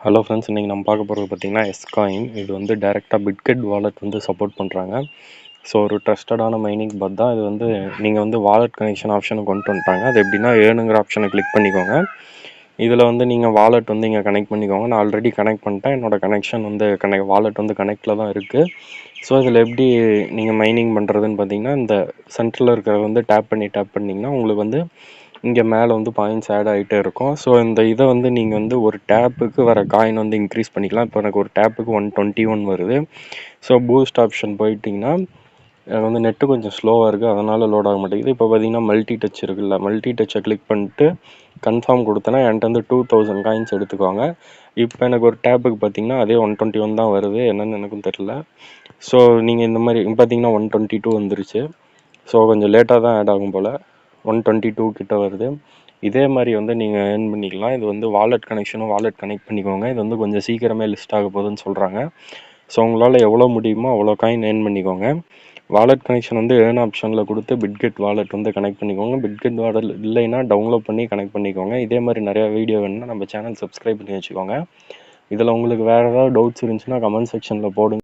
Hello friends, இன்றைக்கி நம்ம பார்க்க போகிறது பார்த்திங்கன்னா எஸ்காயின். இது வந்து டைரெக்டாக பிட்கெட் வாலெட் வந்து சப்போர்ட் பண்ணுறாங்க. ஸோ ஒரு ட்ரஸ்டடான மைனிங் பட் தான். இது வந்து நீங்கள் வந்து வாலெட் கனெக்ஷன் ஆப்ஷனை கொண்டு வந்துட்டாங்க. அது எப்படின்னா ஏனுங்கிற ஆப்ஷனை கிளிக் பண்ணிக்கோங்க. இதில் வந்து நீங்கள் வாலெட் வந்து இங்கே கனெக்ட் பண்ணிக்கோங்க. நான் ஆல்ரெடி கனெக்ட் பண்ணிட்டேன். என்னோடய கனெக்ஷன் வந்து வாலெட் வந்து கனெக்டில் தான் இருக்குது. ஸோ இதில் எப்படி நீங்கள் மைனிங் பண்ணுறதுன்னு பார்த்தீங்கன்னா, இந்த சென்டரில் இருக்கிறத வந்து டேப் பண்ணிங்கன்னா உங்களுக்கு வந்து இங்கே மேலே வந்து பாயிண்ட்ஸ் ஆட் ஆகிட்டே இருக்கும். ஸோ இந்த இதை வந்து நீங்கள் வந்து ஒரு டேப்புக்கு வர காயின் வந்து இன்க்ரீஸ் பண்ணிக்கலாம். இப்போ எனக்கு ஒரு டேப்புக்கு 121 வருது. ஸோ பூஸ்ட் ஆப்ஷன் போயிட்டிங்கன்னா எனக்கு வந்து நெட்டு கொஞ்சம் ஸ்லோவாக இருக்குது, அதனால் லோட் ஆக மாட்டேங்குது. இப்போ பார்த்தீங்கன்னா மல்டி டச் இருக்குல்ல, மல்டி டச்சை கிளிக் பண்ணிட்டு கன்ஃபார்ம் கொடுத்தேன்னா என்கிட்ட வந்து 2000 காயின்ஸ் எடுத்துக்குவாங்க. இப்போ எனக்கு ஒரு டேப்புக்கு பார்த்தீங்கன்னா அதே 121 தான் வருது, என்னென்னு எனக்கும் தெரில. ஸோ நீங்கள் இந்த மாதிரி பார்த்தீங்கன்னா 122 வந்துருச்சு. ஸோ கொஞ்சம் லேட்டாக தான் ஆட் ஆகும் போல். 122 கிட்ட வருது. இதே மாதிரி வந்து நீங்கள் ஏர்ன் பண்ணிக்கலாம். இது வந்து வாலெட் வாலெட் கனெக்ட் பண்ணிக்கோங்க. இது வந்து கொஞ்சம் சீக்கிரமே லிஸ்ட் ஆக போகுதுன்னு சொல்கிறாங்க. ஸோ உங்களால் எவ்வளோ முடியுமோ அவ்வளோ காயின் ஏர்ன் பண்ணிக்கோங்க. வாலெட் கனெக்ஷன் வந்து ஏர்ன் ஆப்ஷனில் கொடுத்து பிட்கெட் வாலெட் வந்து கனெக்ட் பண்ணிக்கோங்க. பிட்கெட் வாலெட் இல்லைன்னா டவுன்லோட் பண்ணி கனெக்ட் பண்ணிக்கோங்க. இதே மாதிரி நிறையா வீடியோ வேணும்னா நம்ம சேனல் சப்ஸ்கிரைப் பண்ணி வச்சுக்கோங்க. இதில் உங்களுக்கு வேறு ஏதாவது டவுட்ஸ் இருந்துச்சுன்னா கமெண்ட் செக்ஷனில் போடுங்க.